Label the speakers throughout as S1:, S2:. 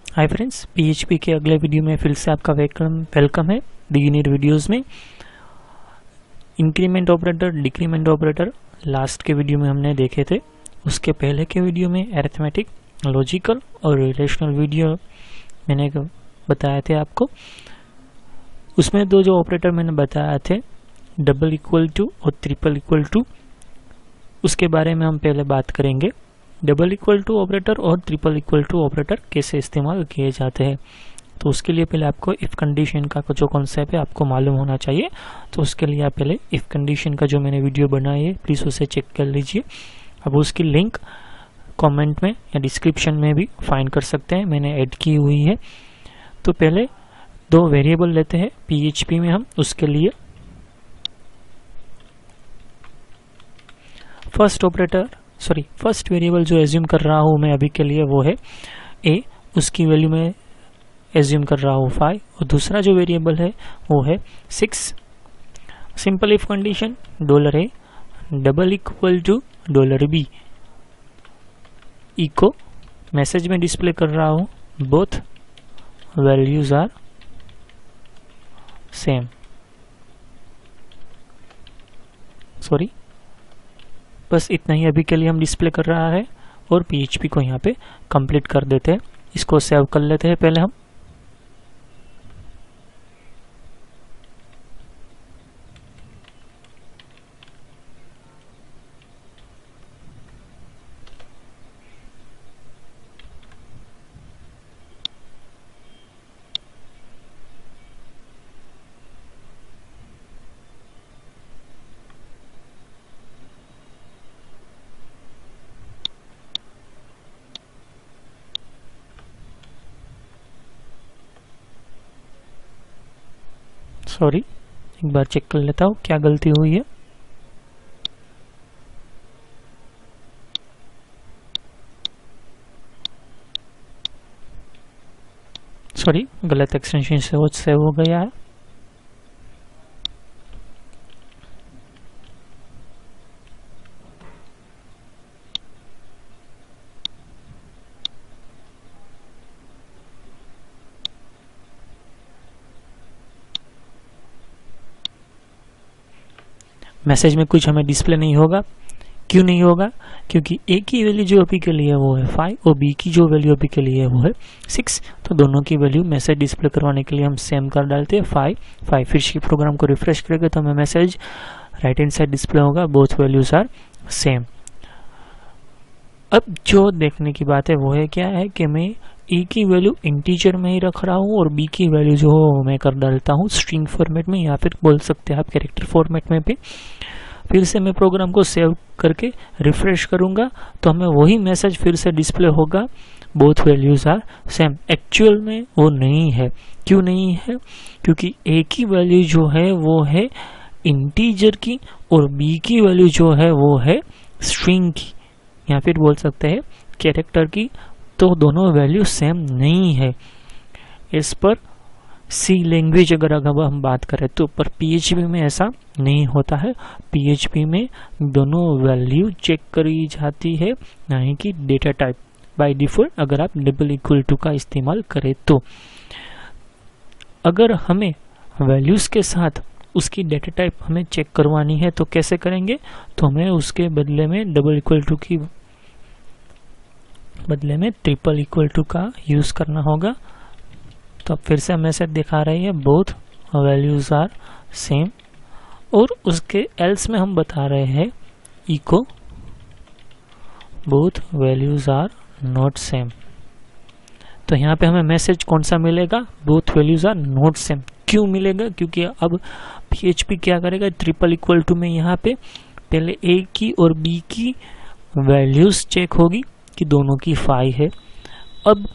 S1: Hi friends, PHP के अगले video में फिर से आपका वेलकम है। बिगिनर वीडियोस में increment operator, decrement operator last के वीडियो में हमने देखे थे। उसके पहले के वीडियो में अरिथमेटिक, लॉजिकल और रिलेशनल वीडियो मैंने बताए थे आपको। उसमें दो जो ऑपरेटर मैंने बताया थे, डबल इक्वल टू और ट्रिपल इक्वल टू, उसके बारे में हम पहले बात करेंगे। डबल इक्वल टू ऑपरेटर और ट्रिपल इक्वल टू ऑपरेटर कैसे इस्तेमाल किए जाते हैं, तो उसके लिए पहले आपको इफ कंडीशन का जो कॉन्सेप्ट है आपको मालूम होना चाहिए। तो उसके लिए आप पहले इफ कंडीशन का जो मैंने वीडियो बनाई है प्लीज़ उसे चेक कर लीजिए। अब उसकी लिंक कमेंट में या डिस्क्रिप्शन में भी फाइंड कर सकते हैं, मैंने ऐड की हुई है। तो पहले दो वेरिएबल लेते हैं पीएचपी में हम। उसके लिए फर्स्ट वेरिएबल जो एज्यूम कर रहा हूं मैं अभी के लिए वो है ए, उसकी वैल्यू में एज्यूम कर रहा हूं 5, और दूसरा जो वेरिएबल है वो है 6। Simple if condition $a double equal to $b, echo message में डिस्प्ले कर रहा हूं बोथ वैल्यूज आर सेम। बस इतना ही अभी के लिए हम डिस्प्ले कर रहा है और पीएचपी को यहाँ पे कंप्लीट कर देते हैं। इसको सेव कर लेते हैं पहले हम। एक बार चेक कर लेता हूँ क्या गलती हुई है। गलत एक्सटेंशन से वो सेव हो गया है। मैसेज में कुछ हमें डिस्प्ले नहीं होगा। क्यों नहीं होगा? क्योंकि ए की वैल्यू जो अभी के लिए वो है 5 और बी की जो वैल्यू अभी के लिए वो है 6। तो दोनों की वैल्यू मैसेज डिस्प्ले करवाने के लिए हम सेम कर डालते हैं 5। फिर से प्रोग्राम को रिफ्रेश करेंगे तो हमें message right hand side display होगा बोथ वैल्यूज आर सेम। अब जो देखने की बात है वो है क्या है कि मैं ए की वैल्यू इंटीजर में ही रख रहा हूँ और बी की वैल्यू जो मैं कर डालता हूँ स्ट्रिंग फॉर्मेट में, या फिर बोल सकते हैं आप कैरेक्टर फॉर्मेट में भी। फिर से मैं प्रोग्राम को सेव करके रिफ्रेश करूंगा तो हमें वही मैसेज फिर से डिस्प्ले होगा both values are same. Actual में वो नहीं है। क्यों नहीं है? क्योंकि ए की वैल्यू जो है वो है इंटीजर की और बी की वैल्यू जो है वो है स्ट्रिंग की, या फिर बोल सकते हैं कैरेक्टर की। तो दोनों वैल्यू सेम नहीं है। इस पर सी लैंग्वेज अगर हम बात करें तो, पर पीएचपी में ऐसा नहीं होता है। पीएचपी में दोनों वैल्यू चेक करी जाती है, नहीं कि डेटा टाइप बाय डिफॉल्ट अगर आप डबल इक्वल टू का इस्तेमाल करें तो। अगर हमें वैल्यूज के साथ उसकी डेटा टाइप हमें चेक करवानी है तो कैसे करेंगे? तो हमें उसके बदले में डबल इक्वल टू की बदले में ट्रिपल इक्वल टू का यूज करना होगा। तो अब फिर से मैसेज दिखा रही है बोथ वैल्यूज आर सेम, और उसके एल्स में हम बता रहे हैं echo both values are not same. तो यहाँ पे हमें मैसेज कौन सा मिलेगा? Both values are not same. क्यों मिलेगा? क्योंकि अब पीएचपी क्या करेगा, ट्रिपल इक्वल टू में यहाँ पे पहले ए की और बी की वैल्यूज चेक होगी कि दोनों की 5 है। अब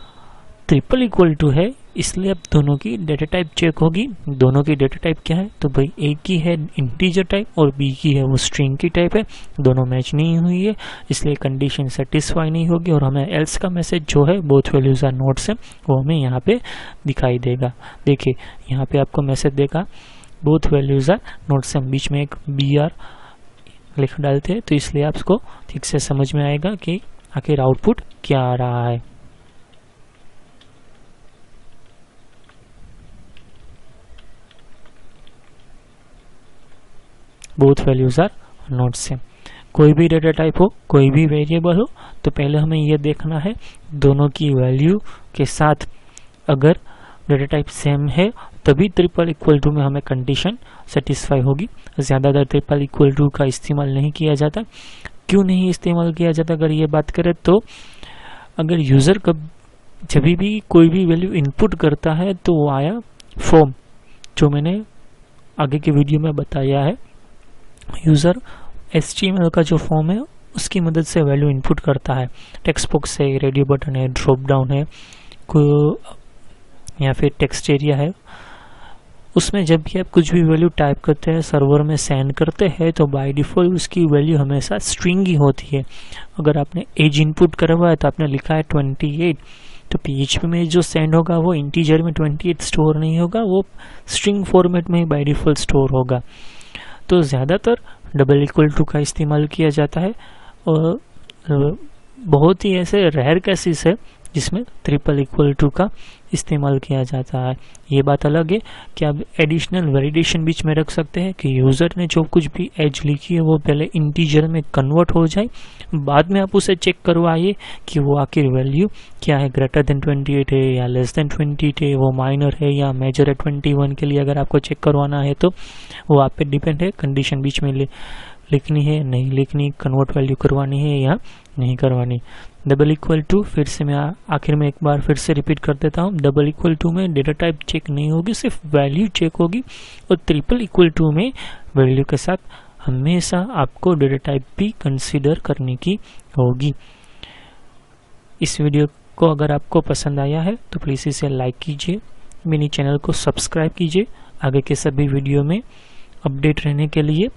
S1: ट्रिपल इक्वल टू है इसलिए अब दोनों की डेटा टाइप चेक होगी। दोनों की डेटा टाइप क्या है? तो भाई ए की है इंटीजर टाइप और बी की है वो स्ट्रिंग की टाइप है। दोनों मैच नहीं हुई है इसलिए कंडीशन सेटिस्फाई नहीं होगी और हमें एल्स का मैसेज जो है both values are not same वो हमें यहाँ पे दिखाई देगा। देखिए यहाँ पे आपको मैसेज देगा both values are not same, बीच में एक BR लिख डालते हैं तो इसलिए आपको ठीक से समझ में आएगा कि आखिर आउटपुट क्या आ रहा है। Both values are not same. कोई भी डेटा टाइप हो, कोई भी वेरिएबल हो, तो पहले हमें यह देखना है दोनों की वैल्यू के साथ अगर डेटा टाइप सेम है तभी ट्रिपल इक्वल टू में हमें कंडीशन सेटिस्फाई होगी। ज़्यादातर ट्रिपल इक्वल टू का इस्तेमाल नहीं किया जाता। क्यों नहीं इस्तेमाल किया जाता अगर ये बात करें तो, अगर यूज़र जब भी कोई भी वैल्यू इनपुट करता है तो वो आया फॉर्म, जो मैंने आगे के वीडियो में बताया है। यूज़र HTML का जो फॉर्म है उसकी मदद से वैल्यू इनपुट करता है। टेक्स्ट बॉक्स है, रेडियो बटन है, ड्रॉप डाउन है, या फिर टेक्स्ट एरिया है, उसमें जब भी आप कुछ भी वैल्यू टाइप करते हैं, सर्वर में सेंड करते हैं, तो बाय डिफ़ॉल्ट उसकी वैल्यू हमेशा स्ट्रिंग ही होती है। अगर आपने एज इनपुट करवा है तो आपने लिखा है 28, तो PHP में जो सेंड होगा वो इंटीजर में 28 स्टोर नहीं होगा, वो स्ट्रिंग फॉर्मेट में ही बाय डिफ़ॉल्ट स्टोर होगा। तो ज़्यादातर डबल इक्वल टू का इस्तेमाल किया जाता है और बहुत ही ऐसे रेयर केसेस है जिसमें ट्रिपल इक्वल टू का इस्तेमाल किया जाता है। ये बात अलग है कि आप एडिशनल वैलिडेशन बीच में रख सकते हैं कि यूज़र ने जो कुछ भी एज लिखी है वो पहले इंटीजर में कन्वर्ट हो जाए, बाद में आप उसे चेक करवाइए कि वो आखिर वैल्यू क्या है, ग्रेटर देन 28 है या लेस देन 28 है, वो माइनर है या मेजर है 21 के लिए। अगर आपको चेक करवाना है तो वो आप पे डिपेंड है, कंडीशन बीच में लिखनी है नहीं लिखनी, कन्वर्ट वैल्यू करवानी है या नहीं करवानी। डबल इक्वल टू, फिर से मैं आखिर में एक बार फिर से रिपीट कर देता हूँ, डबल इक्वल टू में डेटा टाइप चेक नहीं होगी, सिर्फ वैल्यू चेक होगी। और ट्रिपल इक्वल टू में वैल्यू के साथ हमेशा आपको डेटा टाइप भी कंसीडर करने की होगी। इस वीडियो को अगर आपको पसंद आया है तो प्लीज़ इसे लाइक कीजिए, मेरे चैनल को सब्सक्राइब कीजिए। आगे के सभी वीडियो में अपडेट रहने के लिए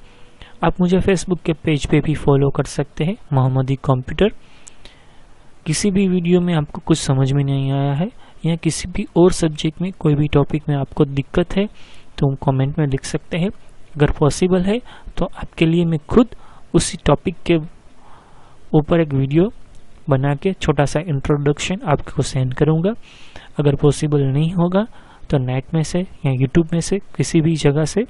S1: आप मुझे फेसबुक के पेज पे भी फॉलो कर सकते हैं, मोहम्मदी कंप्यूटर। किसी भी वीडियो में आपको कुछ समझ में नहीं आया है या किसी भी और सब्जेक्ट में कोई भी टॉपिक में आपको दिक्कत है तो कमेंट में लिख सकते हैं। अगर पॉसिबल है तो आपके लिए मैं खुद उसी टॉपिक के ऊपर एक वीडियो बना के छोटा सा इंट्रोडक्शन आपको सेंड करूँगा। अगर पॉसिबल नहीं होगा तो नेट में से या यूट्यूब में से किसी भी जगह से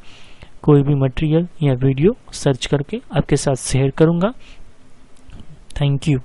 S1: कोई भी मटेरियल या वीडियो सर्च करके आपके साथ शेयर करूँगा। Thank you.